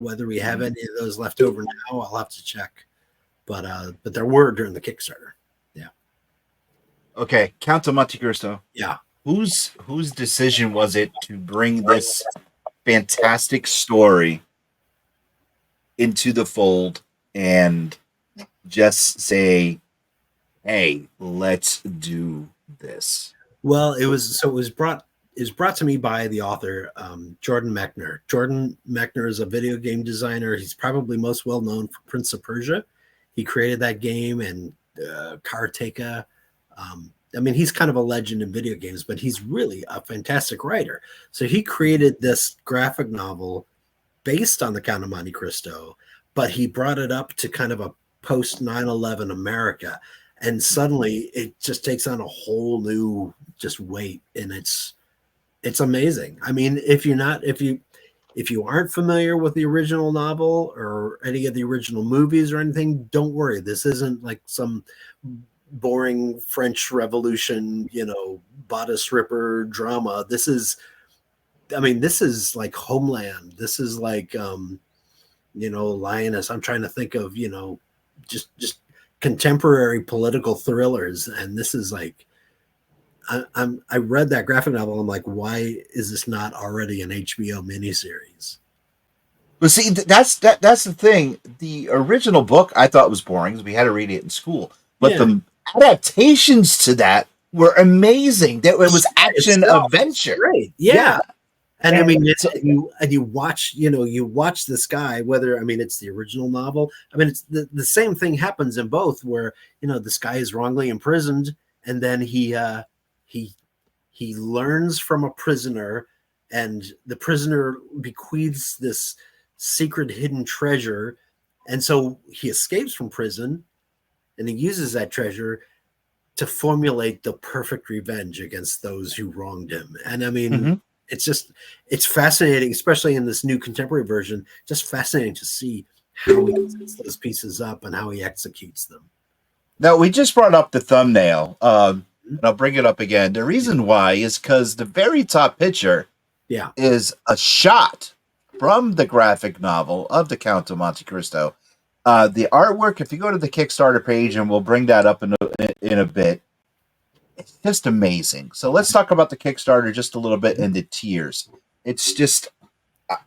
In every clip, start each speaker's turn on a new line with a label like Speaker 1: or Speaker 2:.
Speaker 1: Whether we have any of those left over now, I'll have to check. But there were during the Kickstarter. Yeah.
Speaker 2: Okay, Count of Monte Cristo.
Speaker 1: Yeah.
Speaker 2: Whose decision was it to bring this fantastic story into the fold and just say, "Hey, let's do this"?
Speaker 1: Well, it was brought to me by the author Jordan Mechner. Jordan Mechner is a video game designer. He's probably most well known for Prince of Persia. He created that game and Karateka. I mean, he's kind of a legend in video games, but he's really a fantastic writer. So he created this graphic novel based on the Count of Monte Cristo, but he brought it up to kind of a post 9/11 America. And suddenly it just takes on a whole new just weight. And it's amazing. I mean, if you aren't familiar with the original novel or any of the original movies or anything, don't worry. This isn't like some boring French Revolution, bodice ripper drama. This is like Homeland. This is like, Lioness. I'm trying to think of, just contemporary political thrillers. And this is like, I read that graphic novel. I'm like, why is this not already an HBO miniseries?
Speaker 2: Well, see, that's the thing. The original book I thought was boring because we had to read it in school, but the adaptations to that were amazing. That it was action adventure.
Speaker 1: Great, yeah. And I mean, you watch this guy. Whether it's the original novel. I mean, it's the same thing happens in both, where this guy is wrongly imprisoned, and then he learns from a prisoner, and the prisoner bequeaths this secret hidden treasure, and so he escapes from prison, and he uses that treasure to formulate the perfect revenge against those who wronged him. And I mean, it's fascinating, especially in this new contemporary version. Just fascinating to see how he sets those pieces up and how he executes them.
Speaker 2: Now, we just brought up the thumbnail. And I'll bring it up again. The reason why is because the very top picture is a shot from the graphic novel of the Count of Monte Cristo. The artwork, if you go to the Kickstarter page, and we'll bring that up in a bit, it's just amazing. So let's talk about the Kickstarter just a little bit and the tiers. It's just,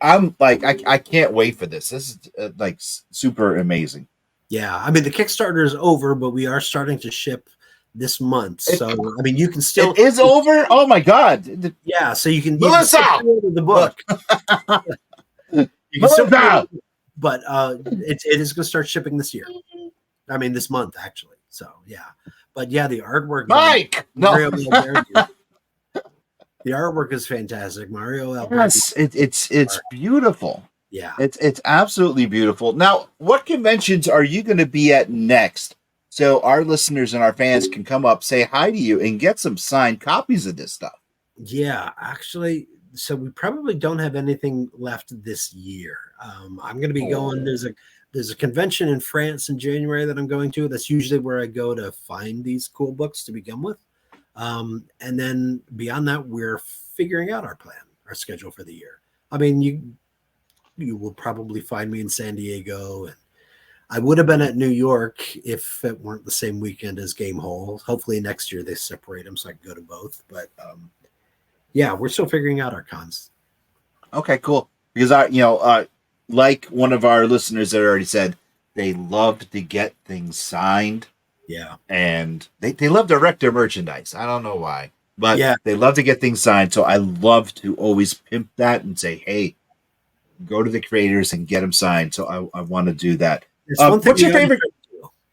Speaker 2: I'm like, I can't wait for this. This is like super amazing.
Speaker 1: Yeah, I mean, the Kickstarter is over, but we are starting to ship this month. So I mean, you can still.
Speaker 2: It is over. Oh my god!
Speaker 1: Yeah, so you can.
Speaker 2: Melissa,
Speaker 1: the book. You can still but it is going to start shipping this year. I mean, this month actually. So yeah, but yeah, the artwork.
Speaker 2: Mike,
Speaker 1: Mario the artwork is fantastic. Mario.
Speaker 2: Yes, it's beautiful.
Speaker 1: Yeah,
Speaker 2: it's absolutely beautiful. Now, what conventions are you going to be at next? So our listeners and our fans can come up, say hi to you, and get some signed copies of this stuff.
Speaker 1: Yeah, actually, so we probably don't have anything left this year. I'm going to be going. There's a convention in France in January that I'm going to. That's usually where I go to find these cool books to begin with. And then beyond that, we're figuring out our schedule for the year. I mean, you will probably find me in San Diego, and I would have been at New York if it weren't the same weekend as Game Hole. Hopefully next year they separate them so I can go to both. But yeah, we're still figuring out our cons.
Speaker 2: Okay, cool. Because like one of our listeners that already said, they loved to get things signed.
Speaker 1: Yeah,
Speaker 2: and they love to wreck their merchandise. I don't know why, but they love to get things signed. So I love to always pimp that and say, hey, go to the creators and get them signed. So I want to do that. What's your favorite?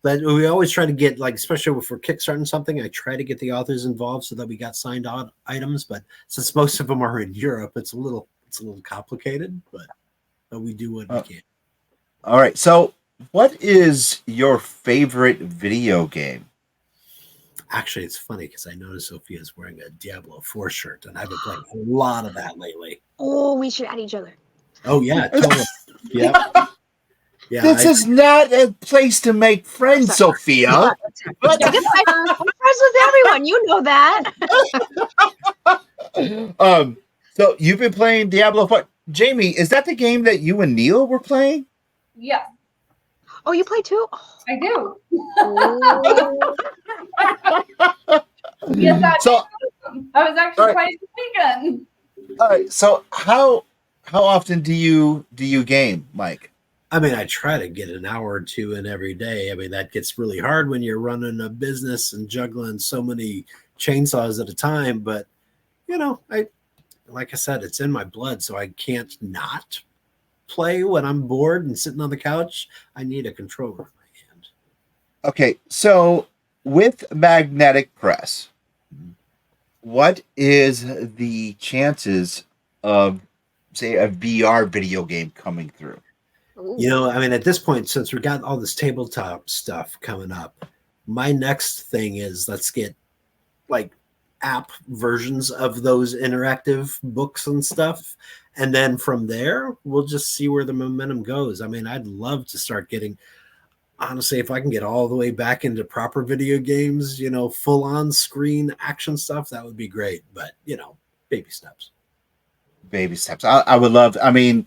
Speaker 1: But we always try to get, like, especially if we're kickstarting something, I try to get the authors involved so that we got signed on items. But since most of them are in Europe, it's a little complicated. But we do what we can.
Speaker 2: All right. So, what is your favorite video game?
Speaker 1: Actually, it's funny because I noticed Sophia's wearing a Diablo 4 shirt, and I've been playing a lot of that lately.
Speaker 3: Oh, we should add each other.
Speaker 1: Oh yeah, totally. Yeah. Yeah,
Speaker 2: this is not a place to make friends, Sophia.
Speaker 3: I'm friends with everyone. You know that.
Speaker 2: So you've been playing Diablo 4. Jamie, is that the game that you and Neil were playing?
Speaker 4: Yeah.
Speaker 3: Oh, you play too? Oh.
Speaker 4: I do.
Speaker 3: Oh.
Speaker 4: Yes,
Speaker 2: So
Speaker 4: I was actually
Speaker 2: right.
Speaker 4: playing this weekend.
Speaker 2: All right. So how often do you game, Mike?
Speaker 1: I mean, I try to get an hour or two in every day. I mean, that gets really hard when you're running a business and juggling so many chainsaws at a time. But like I said, it's in my blood, so I can't not play when I'm bored and sitting on the couch. I need a controller in my hand.
Speaker 2: Okay, so with magnetic press, what is the chances of, say, a VR video game coming through?
Speaker 1: I mean, at this point, since we got all this tabletop stuff coming up, my next thing is let's get like app versions of those interactive books and stuff. And then from there, we'll just see where the momentum goes. I mean, I'd love to start getting, honestly, if I can get all the way back into proper video games, full on screen action stuff, that would be great. But, baby steps.
Speaker 2: Baby steps. I would love, I mean,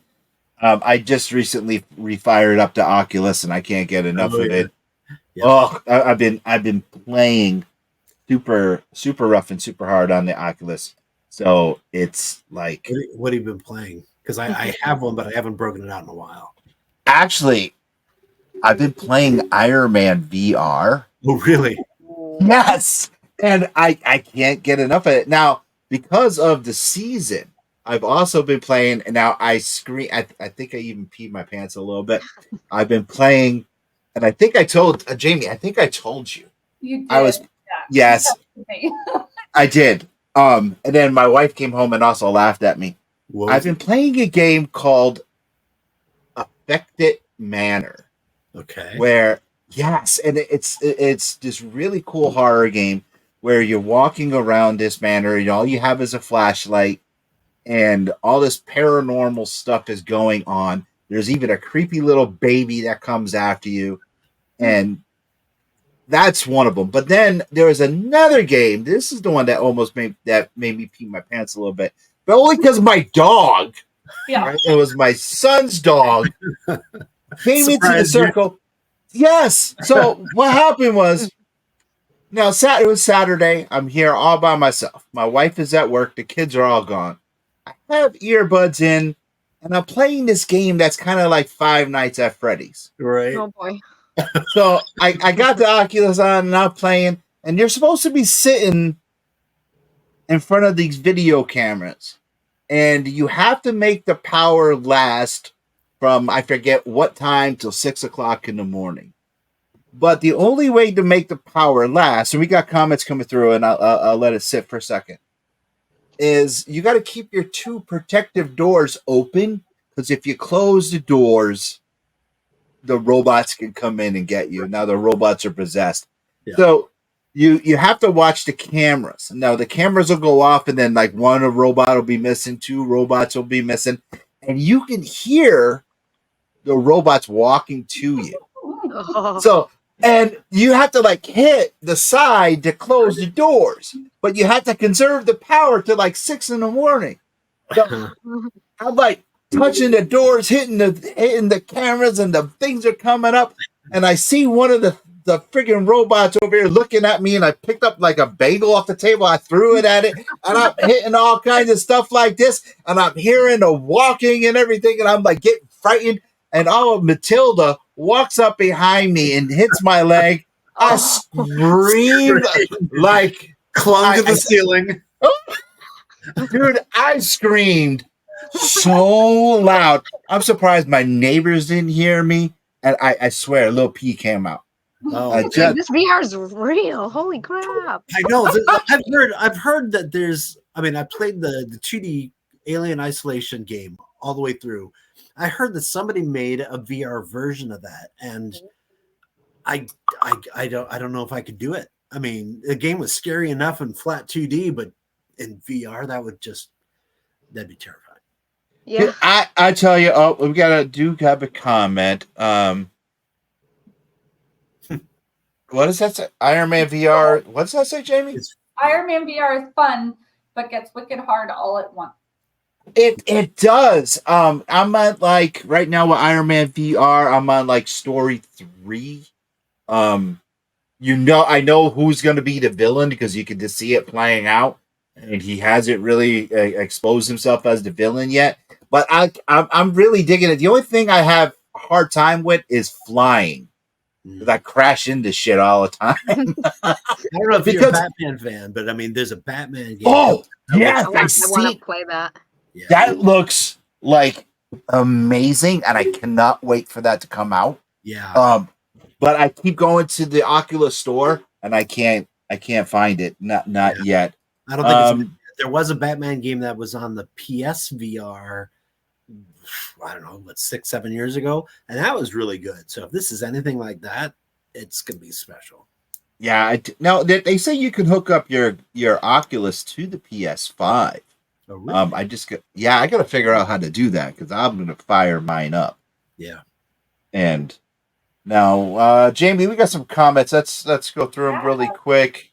Speaker 2: I just recently refired up the Oculus and I can't get enough of it. Yep. Oh, I've been playing super rough and super hard on the Oculus. So it's like,
Speaker 1: what have you been playing? Because I have one, but I haven't broken it out in a while.
Speaker 2: Actually, I've been playing Iron Man VR.
Speaker 1: Oh, really?
Speaker 2: Yes. And I can't get enough of it. Now, because of the season, I've also been playing, and now I scream. I think I even peed my pants a little bit. I've been playing, and I think I told Jamie. I think I told you.
Speaker 4: You did.
Speaker 2: I was.
Speaker 4: Yeah.
Speaker 2: Yes, I did. And then my wife came home and also laughed at me. I've been playing a game called Affected Manor.
Speaker 1: Okay.
Speaker 2: Where and it's this really cool horror game where you're walking around this manor and all you have is a flashlight. And all this paranormal stuff is going on. There's even a creepy little baby that comes after you. And that's one of them. But then there was another game. This is the one that almost made me pee my pants a little bit. But only because my dog.
Speaker 4: Yeah.
Speaker 2: Right? It was my son's dog. Came into the circle. Yes. So what happened was, now it was Saturday. I'm here all by myself. My wife is at work. The kids are all gone. I have earbuds in, and I'm playing this game that's kind of like Five Nights at Freddy's.
Speaker 1: Right.
Speaker 3: Oh, boy.
Speaker 2: So I got the Oculus on, and I'm playing, and you're supposed to be sitting in front of these video cameras, and you have to make the power last from, I forget what time, till 6 o'clock in the morning. But the only way to make the power last, and we got comments coming through, and I'll let it sit for a second, is you got to keep your two protective doors open, because if you close the doors, the robots can come in and get you. Now the robots are possessed. Yeah. So you have to watch the cameras. Now the cameras will go off, and then like one robot will be missing, two robots will be missing, and you can hear the robots walking to you.
Speaker 3: Oh.
Speaker 2: So, and you have to like hit the side to close the doors, but you have to conserve the power to like 6 in the morning. So I'm like touching the doors, hitting the cameras, and the things are coming up. And I see one of the freaking robots over here looking at me, and I picked up like a bagel off the table. I threw it at it, and I'm hitting all kinds of stuff like this, and I'm hearing the walking and everything, and I'm like getting frightened. And Matilda walks up behind me and hits my leg. I screamed like
Speaker 1: clung to the ceiling.
Speaker 2: Dude, I screamed so loud. I'm surprised my neighbors didn't hear me. And I swear, a little pee came out.
Speaker 3: Oh, this VR is real. Holy crap.
Speaker 1: I know. I've heard that there's, I mean, I played the 2D Alien Isolation game all the way through. I heard that somebody made a VR version of that, and I don't know if I could do it. I mean, the game was scary enough in flat 2D, but in VR, that'd be terrifying.
Speaker 2: Yeah, I tell you, we have a comment. What does that say? Iron Man VR. What does that say, Jamie?
Speaker 4: Iron Man VR is fun, but gets wicked hard all at once.
Speaker 2: It does. I'm at like right now with Iron Man VR. I'm on like story 3. Um, I know who's going to be the villain because you can just see it playing out, and he hasn't really exposed himself as the villain yet. But I'm really digging it. The only thing I have a hard time with is flying. Because I crash into shit all the time.
Speaker 1: I don't know if you're a Batman fan, but I mean, there's a Batman game.
Speaker 2: Oh, yes,
Speaker 3: I want to play that.
Speaker 1: Yeah.
Speaker 2: That looks like amazing, and I cannot wait for that to come out.
Speaker 1: Yeah.
Speaker 2: But I keep going to the Oculus store, and I can't find it. Not yet.
Speaker 1: I don't think there was a Batman game that was on the PSVR. I don't know, 6-7 years ago, and that was really good. So if this is anything like that, it's gonna be special.
Speaker 2: Yeah. Now they say you can hook up your Oculus to the PS5.
Speaker 1: Oh, really?
Speaker 2: I got to figure out how to do that because I'm gonna fire mine up.
Speaker 1: Yeah.
Speaker 2: And now, Jamie, we got some comments. Let's go through them really quick.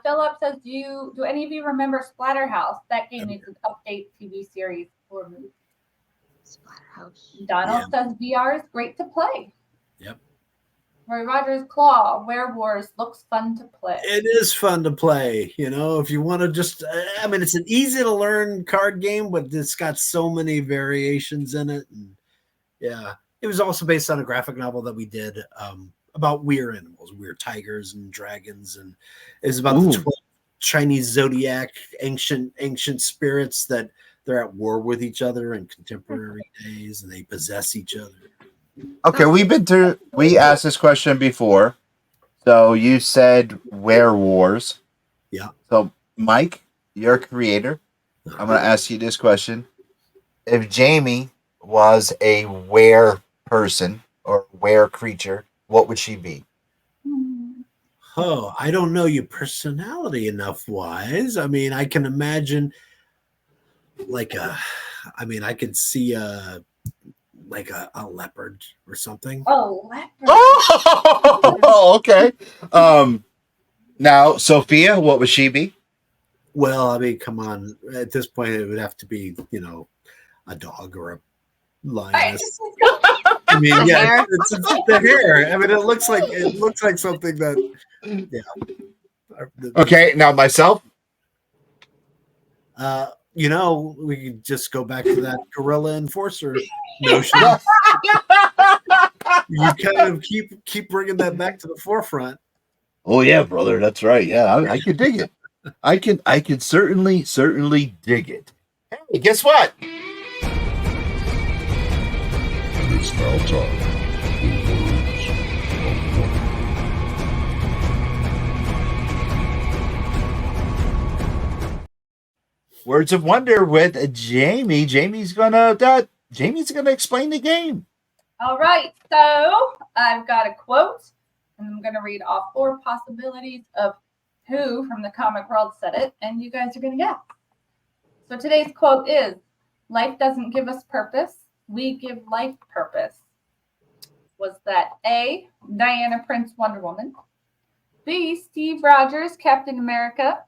Speaker 4: Philip says, do any of you remember Splatterhouse? That game is an update TV series or movie.
Speaker 3: Splatterhouse.
Speaker 4: Donald says VR is great to play.
Speaker 1: Yep.
Speaker 4: Roy Rogers Claw, Werewars looks fun to play.
Speaker 1: It is fun to play, if you want to just, I mean, it's an easy to learn card game, but it's got so many variations in it. And yeah, it was also based on a graphic novel that we did about weird animals, weird tigers and dragons. And it's about the 12 Chinese zodiac, ancient spirits that they're at war with each other in contemporary days, and they possess each other.
Speaker 2: Okay, we asked this question before. So you said Werewars.
Speaker 1: Yeah.
Speaker 2: So Mike, you're a creator. I'm going to ask you this question. If Jamie was a were person or were creature, what would she be?
Speaker 1: Oh, I don't know you personality enough wise. I mean, I can imagine I could see a leopard or something.
Speaker 4: Oh, leopard.
Speaker 2: Oh, okay. Now, Sophia, what would she be?
Speaker 1: Well, I mean, come on. At this point, it would have to be, a dog or a lioness. I mean, yeah, it's the hair. I mean, it looks like something that, yeah.
Speaker 2: Okay, now myself.
Speaker 1: We could just go back to that gorilla enforcer notion. You kind of keep bringing that back to the forefront.
Speaker 2: Oh yeah, brother, that's right. Yeah, I can dig it. I can certainly dig it. Hey, guess what?
Speaker 5: And it's now time for
Speaker 2: Words of Wonder with Jamie. Jamie's gonna explain the game.
Speaker 4: All right, so I've got a quote, and I'm going to read off 4 possibilities of who from the comic world said it, and you guys are going to guess. So today's quote is, "Life doesn't give us purpose, we give life purpose." Was that A, Diana Prince, Wonder Woman, B, Steve Rogers, Captain America,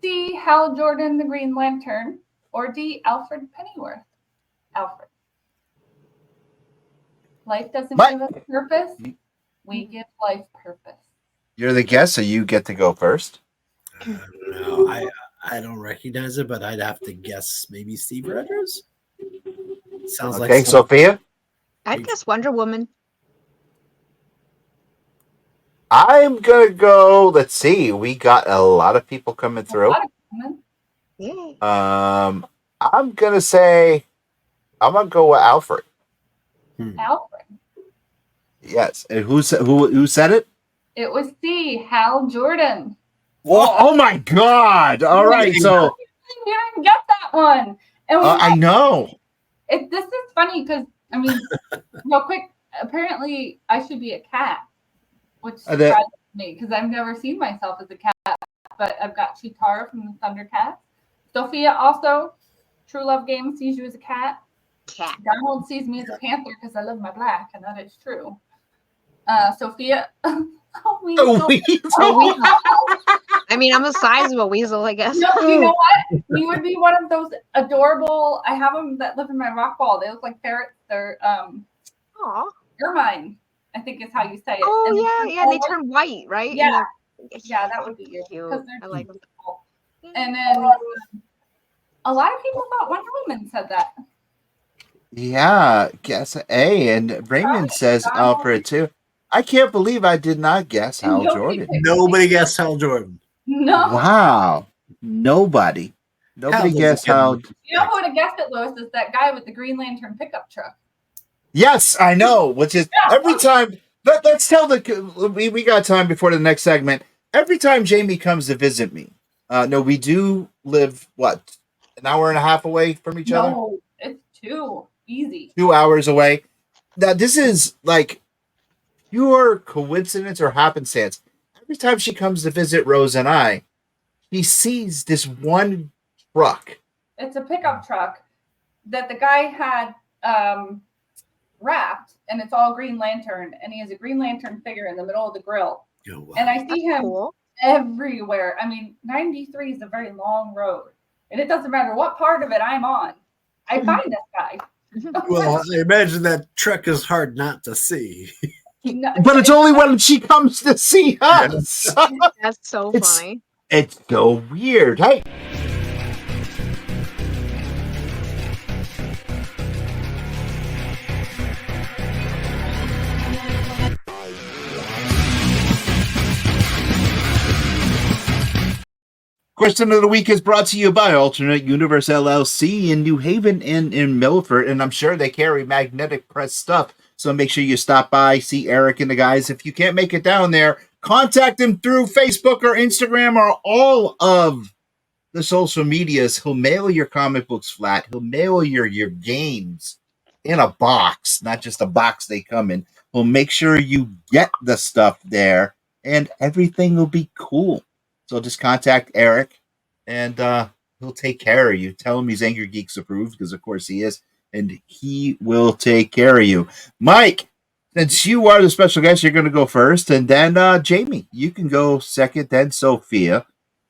Speaker 4: C, Hal Jordan, the Green Lantern, or D, Alfred Pennyworth? Alfred. Life doesn't give us purpose. We give life purpose.
Speaker 2: You're the guest, so you get to go first.
Speaker 1: I don't know. I don't recognize it, but I'd have to guess maybe Steve Rogers. Sounds like
Speaker 2: okay, Sophia.
Speaker 3: I'd guess Wonder Woman.
Speaker 2: I'm gonna go. Let's see. We got a lot of people coming through.
Speaker 3: Yeah.
Speaker 2: I'm gonna go with Alfred.
Speaker 4: Alfred.
Speaker 2: Yes. And who said it?
Speaker 4: It was C, Hal Jordan.
Speaker 2: Whoa, oh my God! All right, so
Speaker 4: you didn't get that one. And
Speaker 2: I know.
Speaker 4: This is funny because real quick. Apparently, I should be a cat, which surprises me because I've never seen myself as a cat. But I've got Chitara from the Thundercats. Sophia also, True Love Game sees you as a cat. Donald sees me as a panther because I love my black, and that is true. Sophia.
Speaker 2: A
Speaker 3: A
Speaker 2: weasel.
Speaker 3: weasel. I mean, I'm the size of a weasel, I guess.
Speaker 4: No, you know what? You would be one of those adorable. I have them that live in my rock wall. They look like ferrets. They're
Speaker 3: Aw.
Speaker 4: ermine, I think is how you say it.
Speaker 3: Oh,
Speaker 4: And
Speaker 3: yeah. They turn white, right?
Speaker 4: Yeah. Yeah, that would be you.
Speaker 3: Cute.
Speaker 4: Because they're
Speaker 3: I like them.
Speaker 4: beautiful. And then a lot of people thought Wonder Woman said that.
Speaker 2: Yeah, guess A. And Raymond says Alfred too. I can't believe I did not guess Hal Jordan.
Speaker 1: Nobody guessed Hal Jordan.
Speaker 4: No.
Speaker 2: Wow. Nobody guessed Hal.
Speaker 4: You know who would have guessed it, Lois, is that guy with the Green Lantern pickup truck.
Speaker 2: Yes, I know. Which is every time. Let's tell we got time before the next segment. Every time Jamie comes to visit me, no, we do live what, an hour and a half away from each other.
Speaker 4: No, it's too easy.
Speaker 2: 2 hours away. Now this is like pure coincidence or happenstance. Every time she comes to visit Rose and I, she sees this one truck.
Speaker 4: It's a pickup truck that the guy had wrapped, and it's all Green Lantern, and he has a Green Lantern figure in the middle of the grill.
Speaker 1: Oh, wow.
Speaker 4: And I see him
Speaker 3: Cool.
Speaker 4: everywhere. I mean, 93 is a very long road, and it doesn't matter what part of it I'm on. I find this guy.
Speaker 1: Well, I imagine that truck is hard not to see.
Speaker 4: No,
Speaker 2: But it's only when she comes to see us.
Speaker 3: That's so
Speaker 2: It's-
Speaker 3: funny.
Speaker 2: It's so weird. Hey. Question of the week is brought to you by Alternate Universe LLC in New Haven and in Milford, and I'm sure they carry magnetic press stuff. So make sure you stop by, see Eric and the guys. If you can't make it down there, contact them through Facebook or Instagram or all of the social medias. He'll mail your comic books flat. He'll mail your games in a box, not just a box they come in. He'll make sure you get the stuff there, and everything will be cool. So just contact Eric, and he'll take care of you. Tell him he's AngryGeeks approved, because of course he is, and he will take care of you. Mike, since you are the special guest, you're going to go first, and then Jamie, you can go second, then Sophia.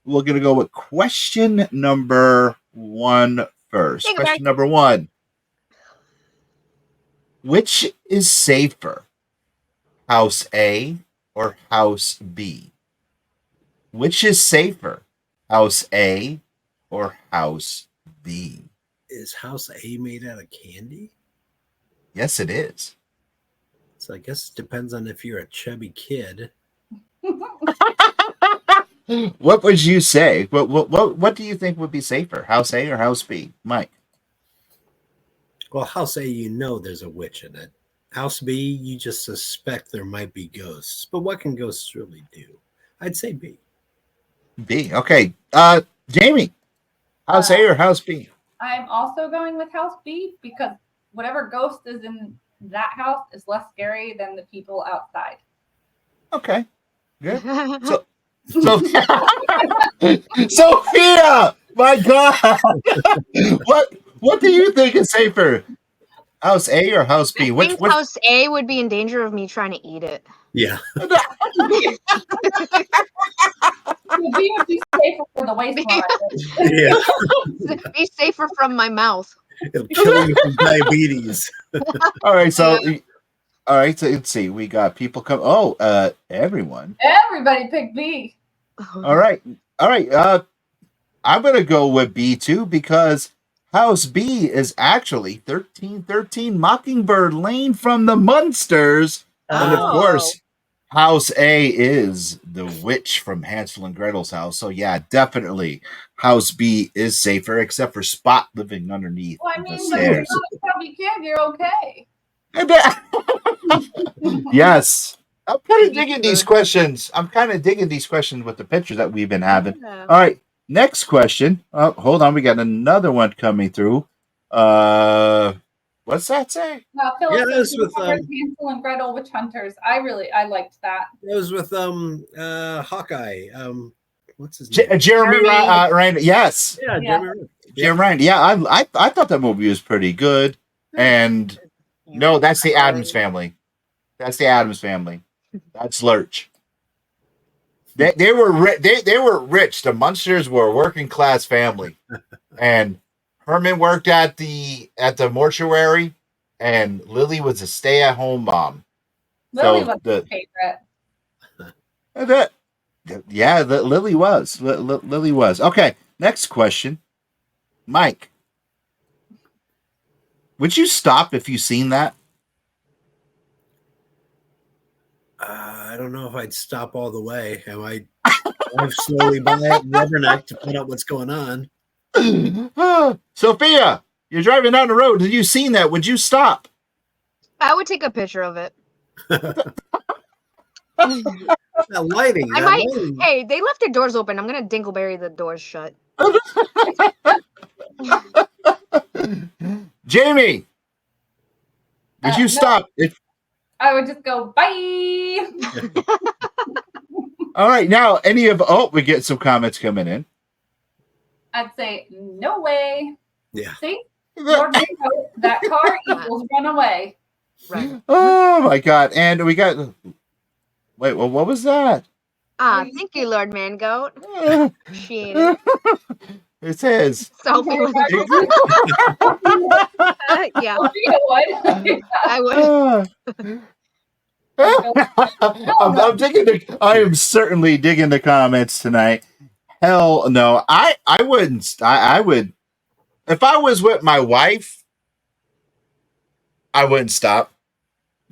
Speaker 2: We're going to go with question number 1 first. Question number 1. Which is safer, House A or House B? Which is safer, House A or House B?
Speaker 1: Is House A made out of candy?
Speaker 2: Yes, it is.
Speaker 1: So I guess it depends on if you're a chubby kid.
Speaker 2: What would you say? What do you think would be safer, House A or House B? Mike?
Speaker 1: Well, House A, you know there's a witch in it. House B, you just suspect there might be ghosts. But what can ghosts really do? I'd say B.
Speaker 2: B. Okay. Jamie, House A or House B?
Speaker 4: I'm also going with House B because whatever ghost is in that house is less scary than the people outside.
Speaker 2: Okay. Good. So Sophia, my God, what do you think is safer, House A or House B?
Speaker 3: I think House A would be in danger of me trying to eat it.
Speaker 1: Yeah.
Speaker 4: B would be safer for the waistline.
Speaker 1: Yeah.
Speaker 3: Be safer from my mouth.
Speaker 1: It'll kill you from diabetes.
Speaker 2: All right, so let's see. We got people come. Oh, everyone.
Speaker 4: Everybody picked B.
Speaker 2: All right. I'm gonna go with B too, because House B is actually 1313 Mockingbird Lane from the Munsters, and of course, House A is the witch from Hansel and Gretel's house. So yeah, definitely House B is safer, except for Spot living underneath
Speaker 4: Well, I
Speaker 2: the
Speaker 4: mean, but
Speaker 2: stairs.
Speaker 4: you're not a chubby kid, you're okay.
Speaker 2: Yes. I'm kind of digging these questions. With the pictures that we've been having.
Speaker 3: Yeah.
Speaker 2: All right. Next question. Oh, hold on. We got another one coming through. What's that say?
Speaker 4: Philip,
Speaker 1: Yeah, that's with,
Speaker 4: Hansel and Gretel Witch Hunters. I liked that.
Speaker 1: That was with Hawkeye. What's his name?
Speaker 2: Jeremy Ryan. Yes.
Speaker 1: Yeah,
Speaker 4: Yeah.
Speaker 1: Jeremy Ryan.
Speaker 2: Jeremy Ryan. Yeah, I thought that movie was pretty good. And no, that's the Addams Family. That's the Addams Family. That's Lurch. They were they were rich. The Munsters were a working class family, and Herman worked at the mortuary, and Lily was a stay at home mom.
Speaker 4: Lily was my favorite.
Speaker 2: Lily was. Lily was. Okay, next question, Mike. Would you stop if you seen that?
Speaker 1: I don't know if I'd stop all the way. I might drive slowly by it and rubberneck to find out what's going on.
Speaker 2: Sophia, you're driving down the road. Have you seen that? Would you stop?
Speaker 3: I would take a picture of it.
Speaker 1: That lighting. Lighting.
Speaker 3: Hey, they left their doors open. I'm gonna dingleberry the doors shut.
Speaker 2: Jamie, would you stop?
Speaker 4: I would just go, bye.
Speaker 2: All right, now we get some comments coming in.
Speaker 4: I'd say, no way.
Speaker 1: Yeah.
Speaker 4: See? Lord Bingo, that car equals run away.
Speaker 3: Right.
Speaker 2: Oh my God! And we got. Wait, well, what was that?
Speaker 3: Thank you, Lord Mangoat. Appreciate it.
Speaker 2: It says.
Speaker 3: Selfie with yeah. I would.
Speaker 2: I'm digging. I am certainly digging the comments tonight. Hell no, I wouldn't. I would, if I was with my wife, I wouldn't stop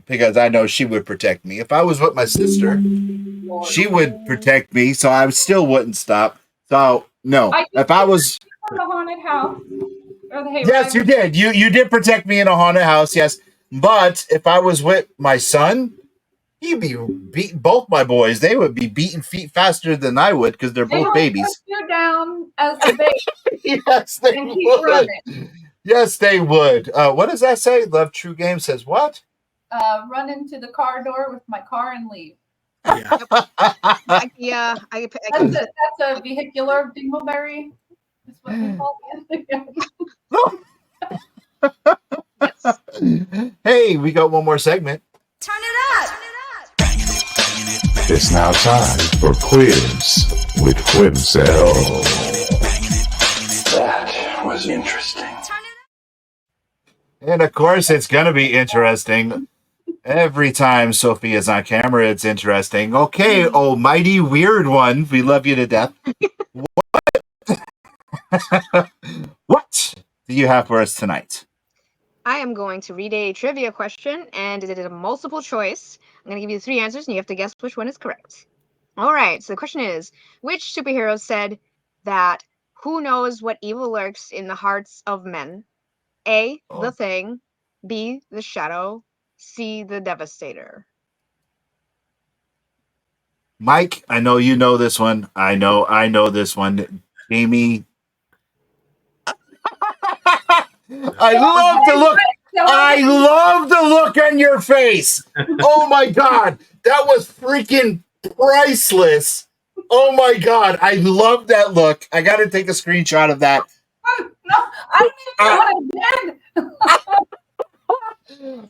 Speaker 2: because I know she would protect me. If I was with my sister, she would protect me, so I still wouldn't stop. So no, if I was
Speaker 4: from the haunted house.
Speaker 2: Yes, you did. You did protect me in a haunted house. Yes, but if I was with my son, he'd be beating both my boys. They would be beating feet faster than I would because they're both babies.
Speaker 4: Put you down as a baby.
Speaker 2: Yes, they would. Yes, they would. What does that say? Love True Game says what?
Speaker 4: Run into the car door with my car and leave.
Speaker 3: Yeah.
Speaker 4: That's a vehicular dingleberry. That's what we call
Speaker 2: it. Hey, we got one more segment.
Speaker 6: Turn it up.
Speaker 5: It's now time for Quiz with Quimcell. That was interesting.
Speaker 2: And of course, it's going to be interesting. Every time Sophia's on camera, it's interesting. Okay, almighty weird one. We love you to death. What do you have for us tonight?
Speaker 3: I am going to read a trivia question, and it is a multiple choice. I'm going to give you 3 answers, and you have to guess which one is correct. All right, so the question is, which superhero said that who knows what evil lurks in the hearts of men? A, the Thing, B, the Shadow, C, the Devastator.
Speaker 2: Mike, I know you know this one. I know this one. Jamie. I love the look. I love the look on your face. Oh my God. That was freaking priceless. Oh my God. I love that look. I got to take a screenshot of that.
Speaker 4: No, I don't even know what I did.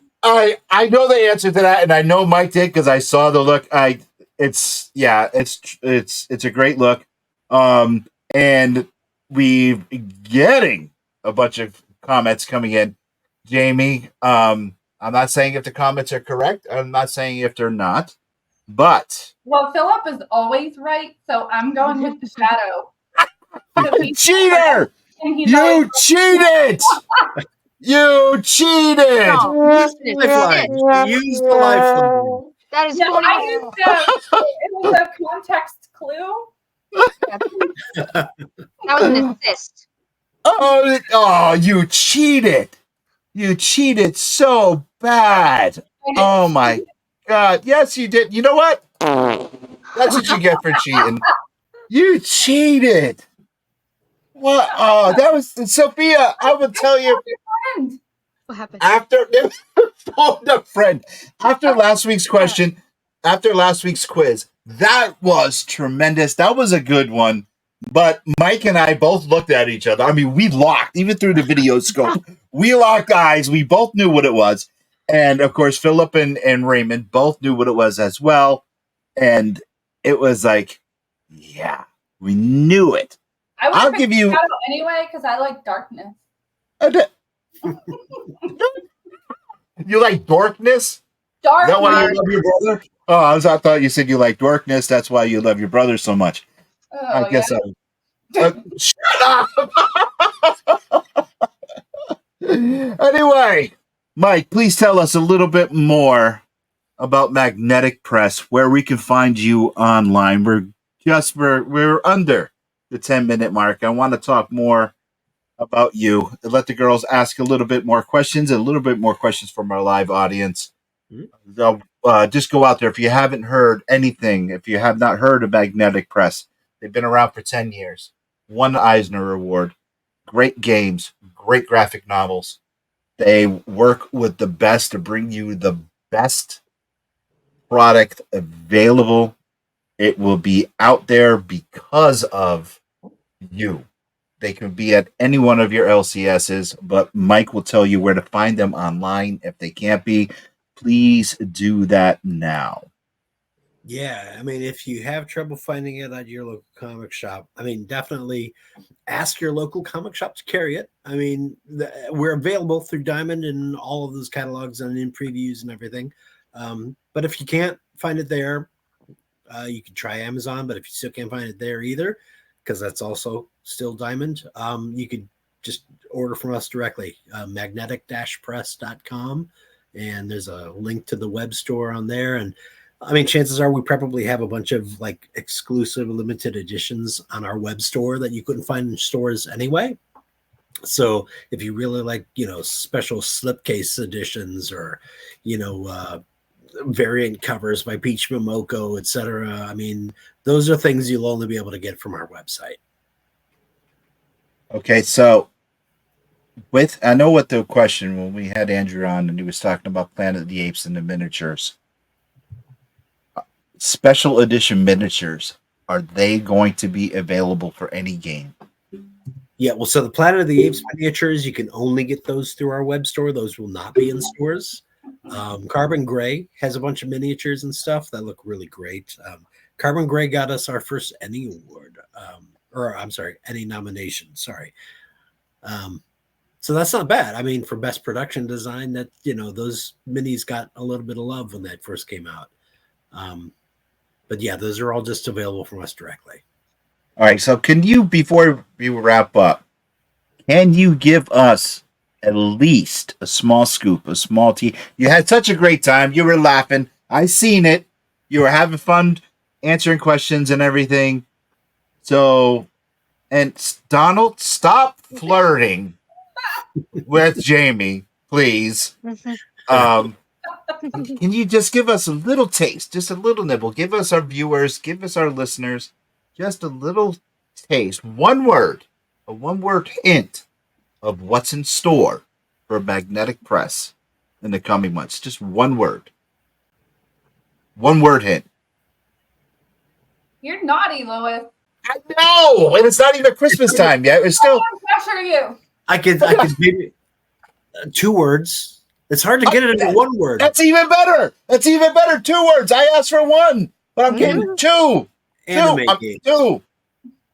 Speaker 2: I know the answer to that, and I know Mike did because I saw the look. It's a great look. And we're getting a bunch of comments coming in. Jamie, I'm not saying if the comments are correct. I'm not saying if they're not, but
Speaker 4: well, Philip is always right, so I'm going with the Shadow.
Speaker 2: Cheater! You cheated! You cheated!
Speaker 1: No, use the lifeline.
Speaker 3: That is
Speaker 4: no, I used it was a context clue.
Speaker 3: That was an assist.
Speaker 2: Oh, you cheated. You cheated so bad. Oh my God. Yes, you did. You know what? That's what you get for cheating. You cheated. What? Oh, that was Sophia. I will tell you.
Speaker 3: What happened?
Speaker 2: After phoned a friend. After last week's question, after last week's quiz, that was tremendous. That was a good one. But Mike and I both looked at each other. I mean, we locked, even through the video scope. We locked eyes. We both knew what it was. And of course, Philip and Raymond both knew what it was as well. And it was like, yeah, we knew it.
Speaker 4: I'll give you shadow anyway because I like darkness.
Speaker 2: You like darkness?
Speaker 4: Darkness.
Speaker 2: Is that why you love your brother? Oh, I thought you said you like darkness. That's why you love your brother so much.
Speaker 4: Oh,
Speaker 2: I guess shut up. Anyway, Mike, please tell us a little bit more about Magnetic Press, where we can find you online. We're under the 10-minute mark. I want to talk more about you and let the girls ask a little bit more questions and a little bit more questions from our live audience. Just go out there. If you haven't heard anything, if you have not heard of Magnetic Press, they've been around for 10 years. Won the Eisner Award. Great games, great graphic novels. They work with the best to bring you the best product available. It will be out there because of you. They can be at any one of your LCSs, but Mike will tell you where to find them online. If they can't be, please do that now.
Speaker 1: Yeah, I mean, if you have trouble finding it at your local comic shop, I mean, definitely ask your local comic shop to carry it. I mean, we're available through Diamond and all of those catalogs and in previews and everything. But if you can't find it there, you can try Amazon. But if you still can't find it there either, because that's also still Diamond, you could just order from us directly, magnetic-press.com. And there's a link to the web store on there. And I mean, chances are we probably have a bunch of like exclusive limited editions on our web store that you couldn't find in stores anyway. So if you really like, special slipcase editions or, variant covers by Peach Momoko, etc. I mean, those are things you'll only be able to get from our website.
Speaker 2: Okay, so I know what the question when we had Andrew on and he was talking about Planet of the Apes and the miniatures. Special edition miniatures, are they going to be available for any game?
Speaker 1: Yeah, well, so the Planet of the Apes miniatures, you can only get those through our web store. Those will not be in stores. Carbon Gray has a bunch of miniatures and stuff that look really great. Carbon Gray got us our first Emmy award, Emmy nomination. Sorry. So that's not bad. I mean, for best production design, that those minis got a little bit of love when that first came out. But yeah, those are all just available from us directly.
Speaker 2: All right. So can you, before we wrap up, can you give us at least a small scoop, a small tea? You had such a great time. You were laughing. I seen it. You were having fun answering questions and everything. So, and Donald, stop flirting with Jamie, please. Can you just give us a little taste, just a little nibble? Give us our viewers, give us our listeners, just a little taste. One word, a one-word hint of what's in store for Magnetic Press in the coming months. Just one word. One word hint.
Speaker 4: You're naughty, Lois.
Speaker 2: I know, and it's not even Christmas time yet. It's still.
Speaker 4: Pressure you.
Speaker 1: I could maybe 2 words. It's hard to get it into 1 word.
Speaker 2: That's even better. 2 words. I asked for 1, but I'm getting 2.
Speaker 1: Anime game.
Speaker 2: 2.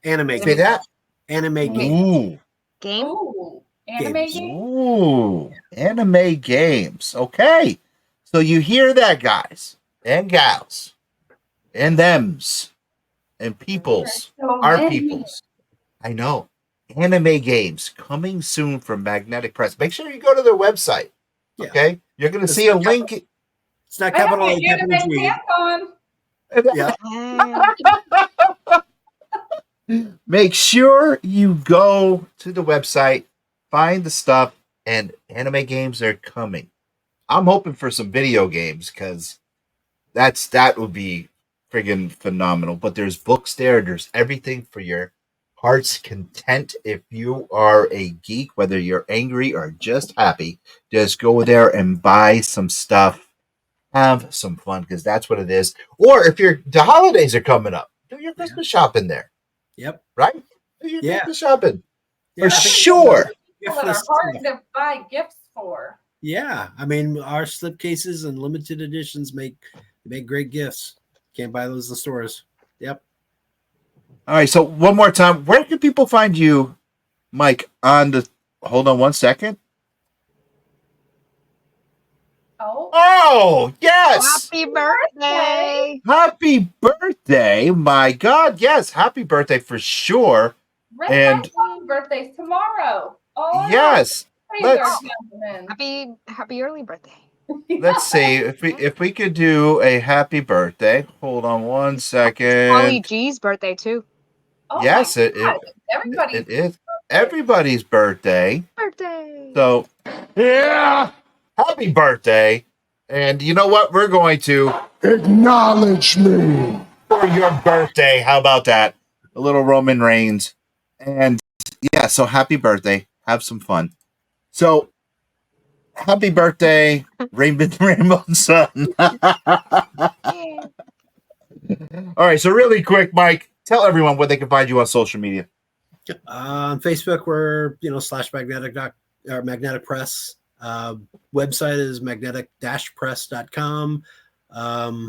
Speaker 1: Anime game.
Speaker 2: Say that.
Speaker 1: Anime game.
Speaker 2: Ooh.
Speaker 3: Game.
Speaker 4: Ooh. Anime game.
Speaker 2: Ooh. Anime games. Okay. So you hear that, guys and gals and thems and peoples, our peoples. I know. Anime games coming soon from Magnetic Press. Make sure you go to their website. Yeah. Okay, you're going to see a link.
Speaker 1: It's not capital A, capital G.
Speaker 2: Yeah. Make sure you go to the website, find the stuff, and anime games are coming. I'm hoping for some video games because that would be friggin' phenomenal. But there's books there. There's everything for your heart's content. If you are a geek, whether you're angry or just happy, just go there and buy some stuff. Have some fun because that's what it is. Or if the holidays are coming up, do your Christmas shopping there.
Speaker 1: Yep.
Speaker 2: Right? Do your Christmas shopping.
Speaker 1: Yeah,
Speaker 2: for sure.
Speaker 4: People that are hard to buy gifts for.
Speaker 1: Yeah, I mean, our slipcases and limited editions make great gifts. Can't buy those in the stores. Yep.
Speaker 2: All right, so one more time, where can people find you, Mike? Hold on one second. Oh, yes.
Speaker 3: Happy birthday.
Speaker 2: Happy birthday. My God, yes. Happy birthday for sure.
Speaker 4: And birthday's tomorrow. Oh,
Speaker 2: yes.
Speaker 3: Happy early birthday.
Speaker 2: Let's see if we could do a happy birthday. Hold on one second.
Speaker 3: Polly G's birthday too.
Speaker 4: Oh
Speaker 2: yes, it is everybody's birthday. So yeah, happy birthday. And you know what? We're going to
Speaker 5: acknowledge me
Speaker 2: for your birthday. How about that? A little Roman Reigns. And yeah, so happy birthday. Have some fun. So happy birthday, Rainbow Sun. All right, so really quick, Mike, tell everyone where they can find you on social media.
Speaker 1: On Facebook, we're Magnetic Press. Website is magnetic-press.com. I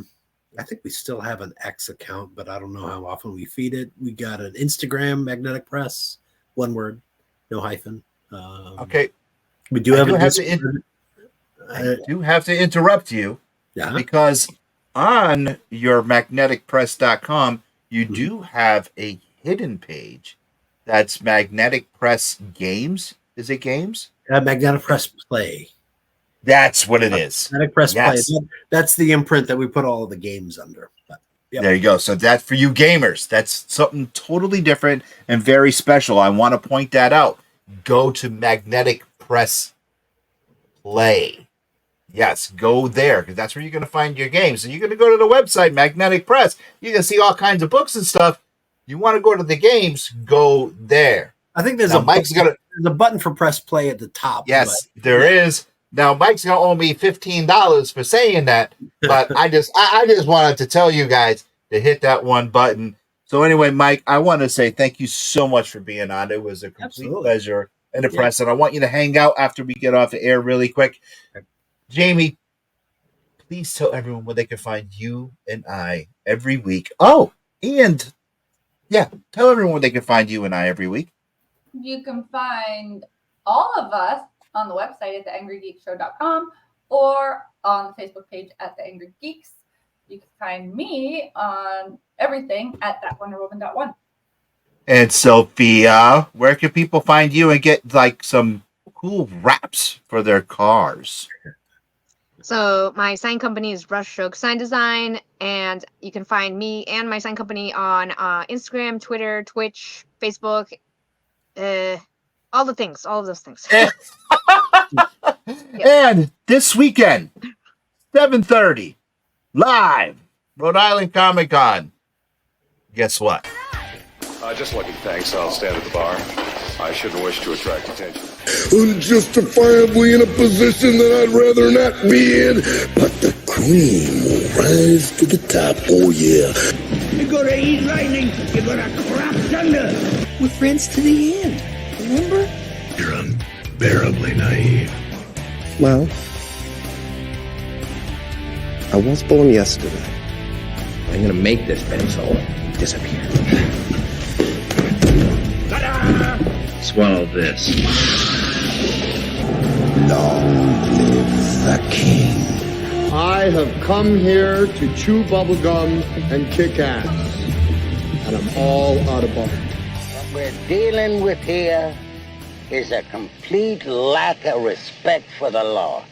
Speaker 1: think we still have an X account, but I don't know how often we feed it. We got an Instagram, Magnetic Press, one word, no hyphen.
Speaker 2: Okay.
Speaker 1: We do have
Speaker 2: I do have to interrupt you because on your magneticpress.com, you do have a hidden page that's Magnetic Press Games. Is it games?
Speaker 1: Magnetic Press Play.
Speaker 2: That's what it is.
Speaker 1: Magnetic Press Play. That's the imprint that we put all of the games under. But,
Speaker 2: there you go. So that's for you gamers. That's something totally different and very special. I want to point that out. Go to Magnetic Press Play. Yes, go there because that's where you're going to find your games. So you're going to go to the website, Magnetic Press. You're going to see all kinds of books and stuff. You want to go to the games, go there.
Speaker 1: I think there's
Speaker 2: there's
Speaker 1: a button for Press Play at the top.
Speaker 2: Yes, there is. Now Mike's gonna owe me $15 for saying that, but I just wanted to tell you guys to hit that one button. So anyway, Mike, I want to say thank you so much for being on. It was a complete pleasure and a press, and I want you to hang out after we get off the air really quick. Jamie, please tell everyone where they can find you and I every week. Oh, and tell everyone where they can find you and I every week.
Speaker 4: You can find all of us on the website at theangrygeekshow.com or on the Facebook page at The Angry Geeks. You can find me on everything at thatwonderwoman.1.
Speaker 2: And Sophia, where can people find you and get like some cool wraps for their cars?
Speaker 3: So my sign company is Brushstroke Sign Design, and you can find me and my sign company on Instagram, Twitter, Twitch, Facebook, all of those things.
Speaker 2: And this weekend, 7:30, live, Rhode Island Comic Con. Guess what?
Speaker 6: Just looking, thanks. I'll stand at the bar. I shouldn't wish to attract attention.
Speaker 5: Unjustifiably in a position that I'd rather not be in, but the cream will rise to the top, oh yeah.
Speaker 7: You gotta eat lightning, you gotta crap thunder. We're friends to the end, remember?
Speaker 5: You're unbearably naive.
Speaker 8: Well, I was born yesterday.
Speaker 7: I'm gonna make this pencil disappear. Ta-da! Swallow this.
Speaker 5: Long live the king.
Speaker 9: I have come here to chew bubblegum and kick ass. And I'm all out of bubble.
Speaker 10: What we're dealing with here is a complete lack of respect for the law.